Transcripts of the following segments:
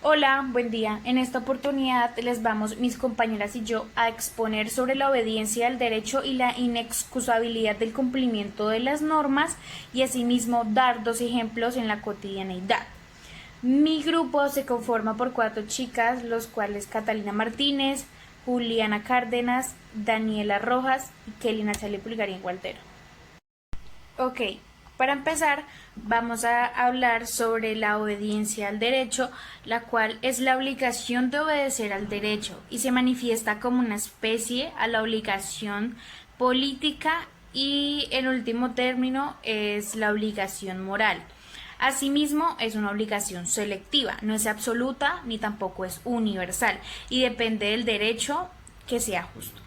Hola, buen día. En esta oportunidad les vamos, mis compañeras y yo, a exponer sobre la obediencia al derecho y la inexcusabilidad del cumplimiento de las normas y asimismo dar dos ejemplos en la cotidianeidad. Mi grupo se conforma por cuatro chicas, los cuales Catalina Martínez, Juliana Cárdenas, Daniela Rojas y Kelly Nachale Pulgarín Gualtero. Ok, para empezar, vamos a hablar sobre la obediencia al derecho, la cual es la obligación de obedecer al derecho y se manifiesta como una especie a la obligación política y en último término es la obligación moral. Asimismo, es una obligación selectiva, no es absoluta ni tampoco es universal y depende del derecho que sea justo.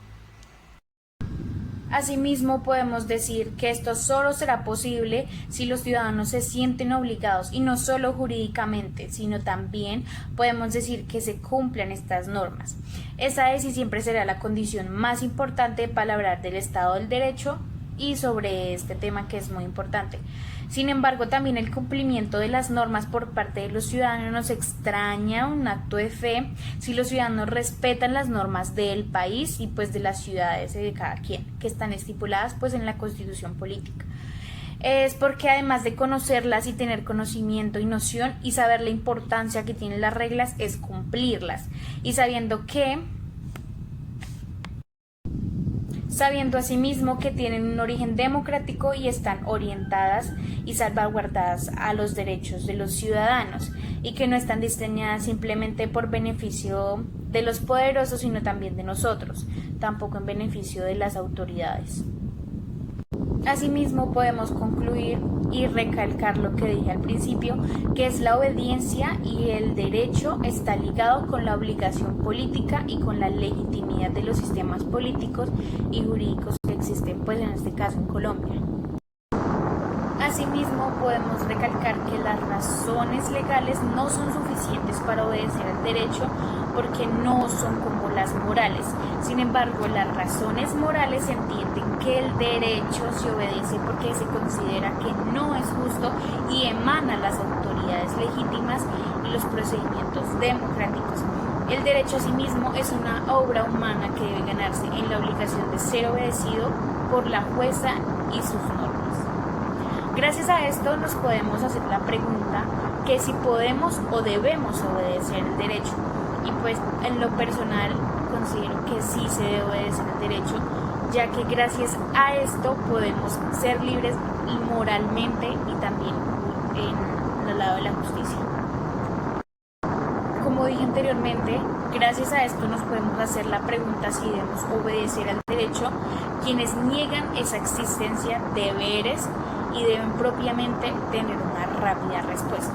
Asimismo, podemos decir que esto solo será posible si los ciudadanos se sienten obligados, y no solo jurídicamente, sino también podemos decir que se cumplan estas normas. Esa es y siempre será la condición más importante para hablar del Estado del Derecho y sobre este tema que es muy importante. Sin embargo, también el cumplimiento de las normas por parte de los ciudadanos nos extraña un acto de fe si los ciudadanos respetan las normas del país y pues de las ciudades de cada quien, que están estipuladas pues en la Constitución política. Es porque además de conocerlas y tener conocimiento y noción y saber la importancia que tienen las reglas, es cumplirlas. Y sabiendo asimismo que tienen un origen democrático y están orientadas y salvaguardadas a los derechos de los ciudadanos y que no están diseñadas simplemente por beneficio de los poderosos, sino también de nosotros, tampoco en beneficio de las autoridades. Asimismo, podemos concluir y recalcar lo que dije al principio, que es la obediencia y el derecho está ligado con la obligación política y con la legitimidad de los sistemas políticos y jurídicos que existen, pues en este caso en Colombia. Asimismo, podemos recalcar que las razones legales no son suficientes para obedecer al derecho porque no son como las morales. Sin embargo, las razones morales entienden que el derecho se obedece porque se considera que no es justo y emana las autoridades legítimas y los procedimientos democráticos. El derecho asimismo es una obra humana que debe ganarse en la obligación de ser obedecido por la jueza y sus normas. Gracias a esto nos podemos hacer la pregunta que si podemos o debemos obedecer el derecho. Y pues en lo personal considero que sí se debe obedecer el derecho, ya que gracias a esto podemos ser libres moralmente y también en el lado de la justicia. Como dije anteriormente, gracias a esto nos podemos hacer la pregunta si debemos obedecer al derecho. Quienes niegan esa existencia de deberes y deben propiamente tener una rápida respuesta.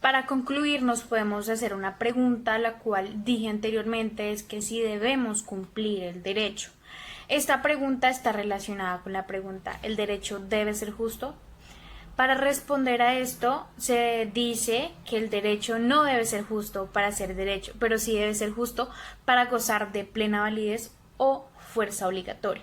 Para concluir, nos podemos hacer una pregunta, la cual dije anteriormente, es que si debemos cumplir el derecho. Esta pregunta está relacionada con la pregunta, ¿el derecho debe ser justo? Para responder a esto, se dice que el derecho no debe ser justo para ser derecho, pero sí debe ser justo para gozar de plena validez o fuerza obligatoria.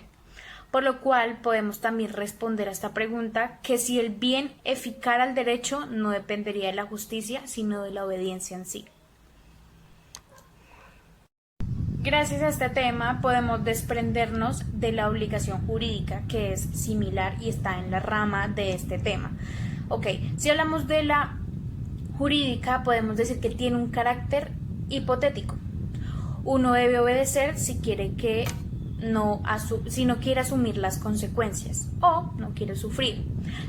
Por lo cual podemos también responder a esta pregunta que si el bien eficar al derecho no dependería de la justicia, sino de la obediencia en sí. Gracias a este tema podemos desprendernos de la obligación jurídica, que es similar y está en la rama de este tema. Ok, si hablamos de la jurídica, podemos decir que tiene un carácter hipotético. Uno debe obedecer si no quiere asumir las consecuencias o no quiere sufrir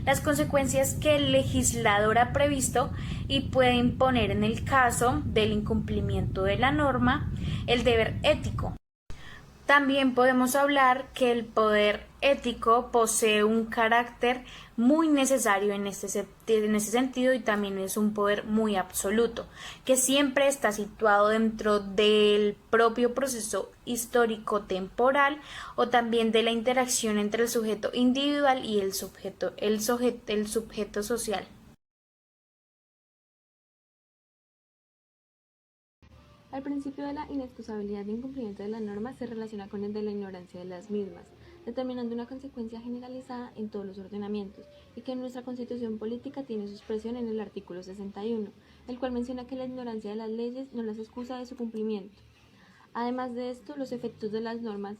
las consecuencias que el legislador ha previsto y puede imponer en el caso del incumplimiento de la norma el deber ético. También podemos hablar que el poder ético posee un carácter muy necesario en ese sentido y también es un poder muy absoluto, que siempre está situado dentro del propio proceso histórico temporal o también de la interacción entre el sujeto individual y el sujeto social. El principio de la inexcusabilidad de incumplimiento de las normas se relaciona con el de la ignorancia de las mismas. determinando una consecuencia generalizada en todos los ordenamientos, y que nuestra Constitución política tiene su expresión en el artículo 61, el cual menciona que la ignorancia de las leyes no las excusa de su cumplimiento. Además de esto, los efectos de las normas,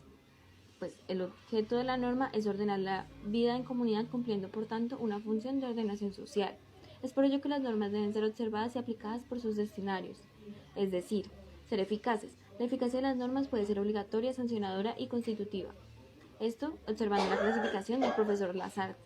pues el objeto de la norma es ordenar la vida en comunidad, cumpliendo por tanto una función de ordenación social. Es por ello que las normas deben ser observadas y aplicadas por sus destinatarios, es decir, ser eficaces. La eficacia de las normas puede ser obligatoria, sancionadora y constitutiva. Esto observando la clasificación del profesor Lazarte.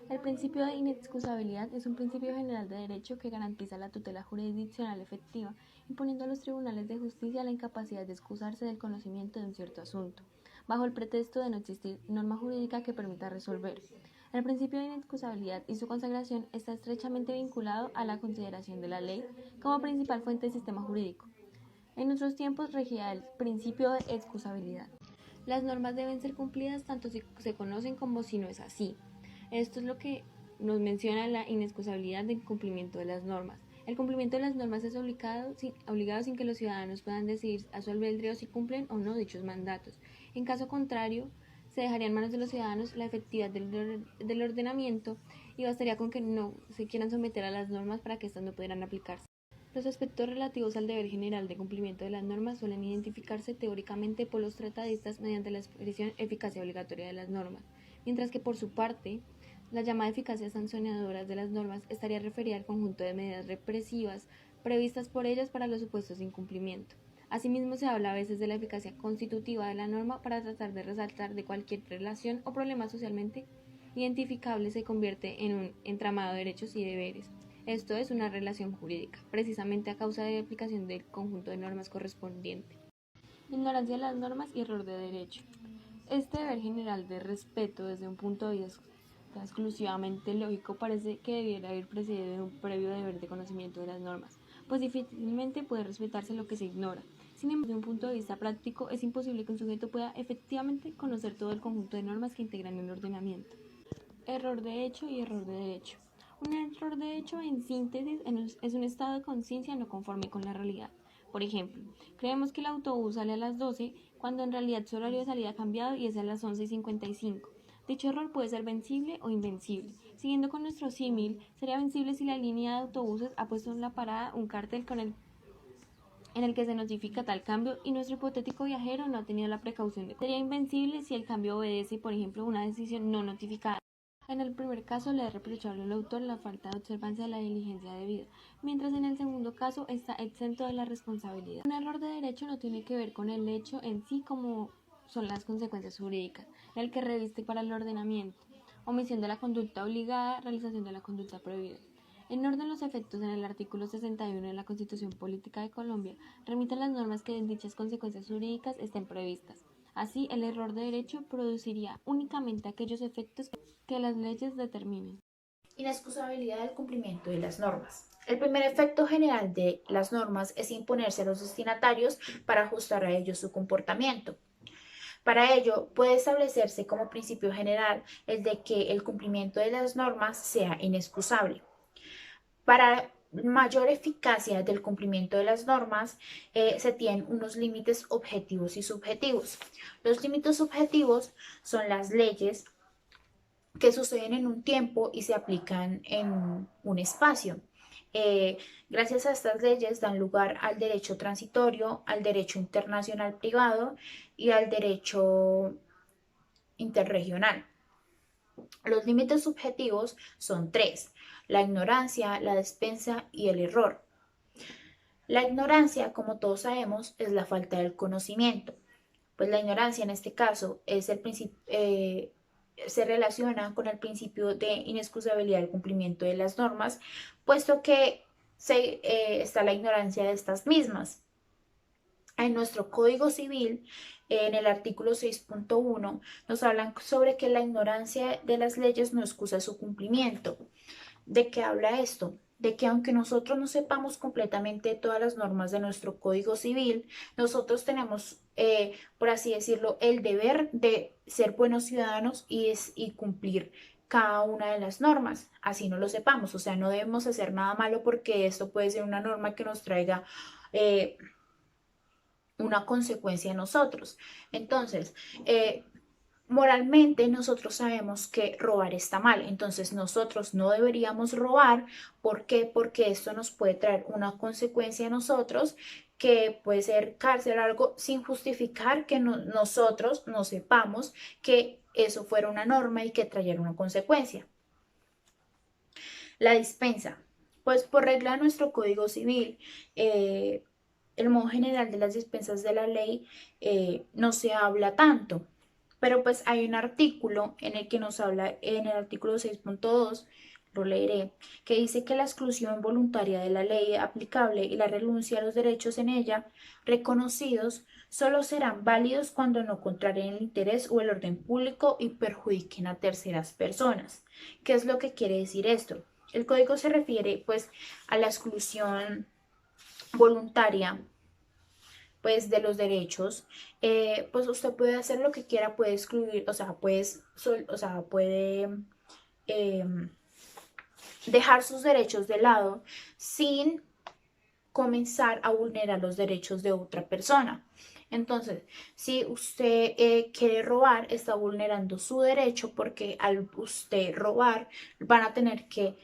El principio de inexcusabilidad es un principio general de derecho que garantiza la tutela jurisdiccional efectiva, imponiendo a los tribunales de justicia la incapacidad de excusarse del conocimiento de un cierto asunto, bajo el pretexto de no existir norma jurídica que permita resolver. El principio de inexcusabilidad y su consagración está estrechamente vinculado a la consideración de la ley como principal fuente del sistema jurídico. En nuestros tiempos regía el principio de excusabilidad. Las normas deben ser cumplidas tanto si se conocen como si no es así. Esto es lo que nos menciona la inexcusabilidad del cumplimiento de las normas. El cumplimiento de las normas es obligado sin que los ciudadanos puedan decidir a su albedrío si cumplen o no dichos mandatos. En caso contrario, se dejaría en manos de los ciudadanos la efectividad del ordenamiento y bastaría con que no se quieran someter a las normas para que éstas no pudieran aplicarse. Los aspectos relativos al deber general de cumplimiento de las normas suelen identificarse teóricamente por los tratadistas mediante la expresión eficacia obligatoria de las normas, mientras que por su parte, la llamada eficacia sancionadora de las normas estaría referida al conjunto de medidas represivas previstas por ellas para los supuestos de incumplimiento. Asimismo, se habla a veces de la eficacia constitutiva de la norma para tratar de resaltar de cualquier relación o problema socialmente identificable se convierte en un entramado de derechos y deberes. Esto es una relación jurídica, precisamente a causa de la aplicación del conjunto de normas correspondiente. Ignorancia de las normas y error de derecho. Este deber general de respeto desde un punto de vista exclusivamente lógico parece que debiera ir precedido de un previo deber de conocimiento de las normas, pues difícilmente puede respetarse lo que se ignora. Sin embargo, desde un punto de vista práctico, es imposible que un sujeto pueda efectivamente conocer todo el conjunto de normas que integran el ordenamiento. Error de hecho y error de derecho. Un error de hecho, en síntesis, es un estado de conciencia no conforme con la realidad. Por ejemplo, creemos que el autobús sale a las 12 cuando en realidad su horario de salida ha cambiado y es a las 11:55. Dicho error puede ser vencible o invencible. Siguiendo con nuestro símil, sería vencible si la línea de autobuses ha puesto en la parada un cartel en el que se notifica tal cambio y nuestro hipotético viajero no ha tenido la precaución de. Sería invencible si el cambio obedece, por ejemplo, una decisión no notificada. En el primer caso le es reprochable al autor la falta de observancia de la diligencia debida, mientras en el segundo caso está exento de la responsabilidad. Un error de derecho no tiene que ver con el hecho en sí como son las consecuencias jurídicas, el que reviste para el ordenamiento, omisión de la conducta obligada, realización de la conducta prohibida. En orden los efectos en el artículo 61 de la Constitución Política de Colombia remiten las normas que en dichas consecuencias jurídicas estén previstas. Así, el error de derecho produciría únicamente aquellos efectos que las leyes determinen. Inexcusabilidad del cumplimiento de las normas. El primer efecto general de las normas es imponerse a los destinatarios para ajustar a ellos su comportamiento. Para ello, puede establecerse como principio general el de que el cumplimiento de las normas sea inexcusable. Para mayor eficacia del cumplimiento de las normas, se tienen unos límites objetivos y subjetivos. Los límites objetivos son las leyes que suceden en un tiempo y se aplican en un espacio. Gracias a estas leyes dan lugar al derecho transitorio, al derecho internacional privado y al derecho interregional. Los límites subjetivos son tres: la ignorancia, la despensa y el error. La ignorancia, como todos sabemos, es la falta del conocimiento. Pues la ignorancia en este caso es el se relaciona con el principio de inexcusabilidad del cumplimiento de las normas, puesto que está la ignorancia de estas mismas. En nuestro Código Civil, en el artículo 6.1, nos hablan sobre que la ignorancia de las leyes no excusa su cumplimiento. ¿De qué habla esto? De que aunque nosotros no sepamos completamente todas las normas de nuestro Código Civil, nosotros tenemos, por así decirlo, el deber de ser buenos ciudadanos y cumplir cada una de las normas, así no lo sepamos. O sea, no debemos hacer nada malo porque esto puede ser una norma que nos traiga una consecuencia a nosotros. Entonces, moralmente nosotros sabemos que robar está mal, entonces nosotros no deberíamos robar. ¿Por qué? Porque esto nos puede traer una consecuencia a nosotros que puede ser cárcel o algo sin justificar que nosotros no sepamos que eso fuera una norma y que trayera una consecuencia. La dispensa. Pues por regla de nuestro Código Civil, el modo general de las dispensas de la ley no se habla tanto, pero pues hay un artículo en el que nos habla, en el artículo 6.2, lo leeré, que dice que la exclusión voluntaria de la ley aplicable y la renuncia a los derechos en ella reconocidos solo serán válidos cuando no contrarien el interés o el orden público y perjudiquen a terceras personas. ¿Qué es lo que quiere decir esto? El código se refiere pues a la exclusión voluntaria pues de los derechos. Pues usted puede hacer lo que quiera, puede excluir, o sea, puede eh, dejar sus derechos de lado sin comenzar a vulnerar los derechos de otra persona. Entonces, si usted quiere robar, está vulnerando su derecho porque al usted robar van a tener que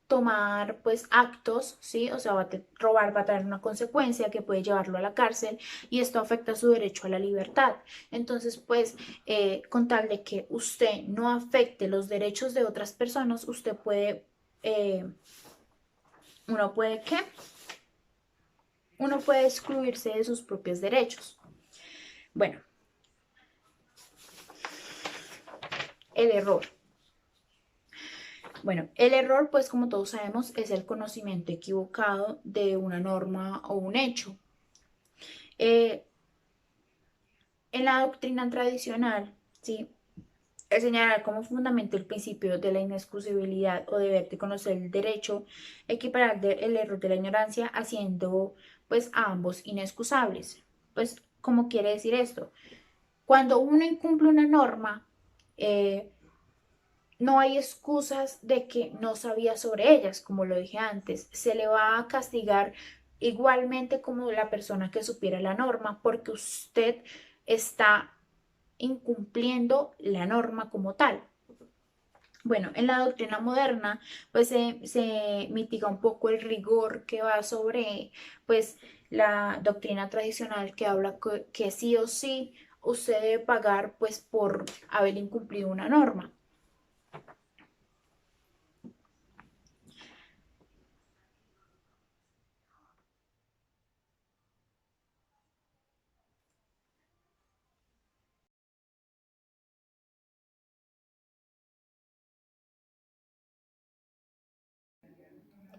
tomar pues actos, ¿sí? O sea, robar va a traer una consecuencia que puede llevarlo a la cárcel y esto afecta su derecho a la libertad. Entonces, pues, con tal de que usted no afecte los derechos de otras personas, usted puede, uno puede, ¿qué? Uno puede excluirse de sus propios derechos. Bueno, el error. Bueno, el error, pues como todos sabemos, es el conocimiento equivocado de una norma o un hecho. En la doctrina tradicional, ¿sí? El señalar como fundamento el principio de la inexcusabilidad o deber de conocer el derecho, equiparar el error de la ignorancia, haciendo pues a ambos inexcusables. Pues, ¿cómo quiere decir esto? Cuando uno incumple una norma, no hay excusas de que no sabía sobre ellas, como lo dije antes. Se le va a castigar igualmente como la persona que supiera la norma, porque usted está incumpliendo la norma como tal. Bueno, en la doctrina moderna, pues se mitiga un poco el rigor que va sobre, pues, la doctrina tradicional que habla que sí o sí usted debe pagar, pues, por haber incumplido una norma.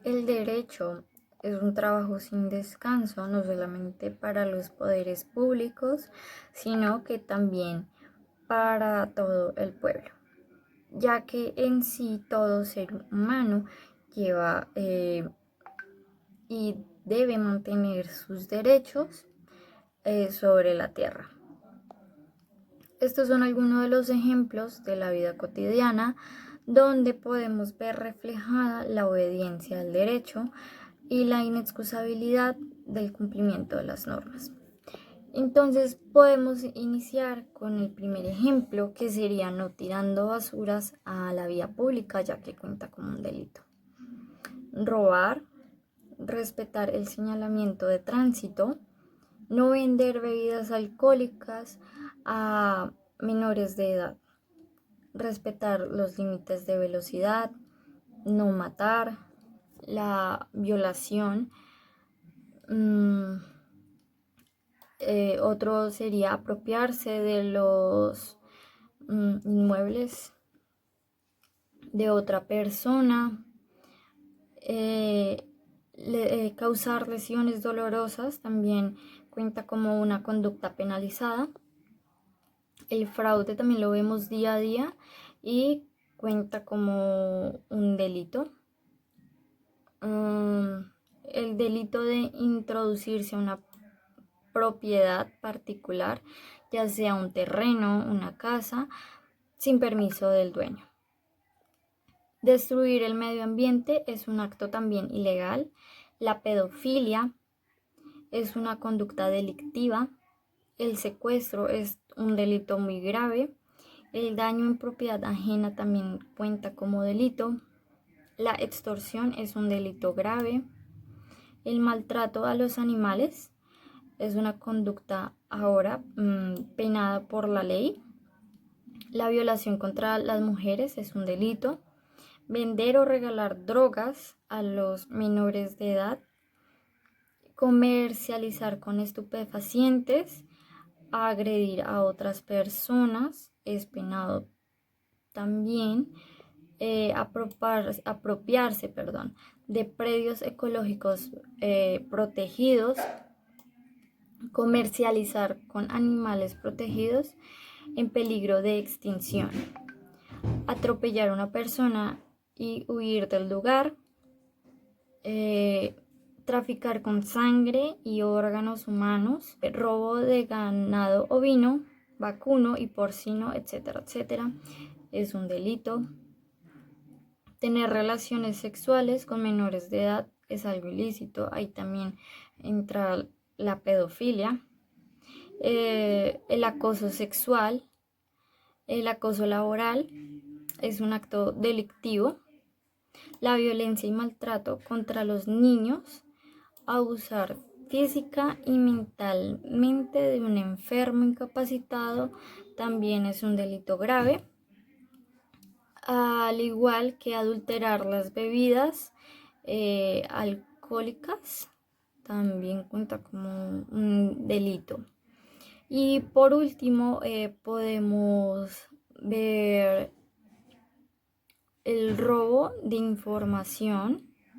El derecho es un trabajo sin descanso, no solamente para los poderes públicos, sino que también para todo el pueblo, ya que en sí todo ser humano lleva y debe mantener sus derechos sobre la tierra. Estos son algunos de los ejemplos de la vida cotidiana donde podemos ver reflejada la obediencia al derecho y la inexcusabilidad del cumplimiento de las normas. Entonces podemos iniciar con el primer ejemplo, que sería no tirando basuras a la vía pública, ya que cuenta como un delito. Robar, respetar el señalamiento de tránsito, no vender bebidas alcohólicas a menores de edad, respetar los límites de velocidad, no matar, la violación. Otro sería apropiarse de los inmuebles de otra persona, causar lesiones dolorosas también cuenta como una conducta penalizada. El fraude también lo vemos día a día y cuenta como un delito. El delito de introducirse a una propiedad particular, ya sea un terreno, una casa, sin permiso del dueño. Destruir el medio ambiente es un acto también ilegal. La pedofilia es una conducta delictiva. el secuestro es un delito muy grave. El daño en propiedad ajena también cuenta como delito. La extorsión es un delito grave. El maltrato a los animales es una conducta ahora penada por la ley. La violación contra las mujeres es un delito. Vender o regalar drogas a los menores de edad. Comercializar con estupefacientes. Agredir a otras personas es penado también. Apropiarse de predios ecológicos protegidos. Comercializar con animales protegidos en peligro de extinción. Atropellar a una persona y huir del lugar. Traficar con sangre y órganos humanos. Robo de ganado ovino, vacuno y porcino, etcétera, etcétera, es un delito. Tener relaciones sexuales con menores de edad es algo ilícito. Ahí también entra la pedofilia. El acoso sexual, el acoso laboral es un acto delictivo. La violencia y maltrato contra los niños, abusar física y mentalmente de un enfermo incapacitado también es un delito grave, al igual que adulterar las bebidas alcohólicas también cuenta como un delito. Y por último podemos ver el robo de información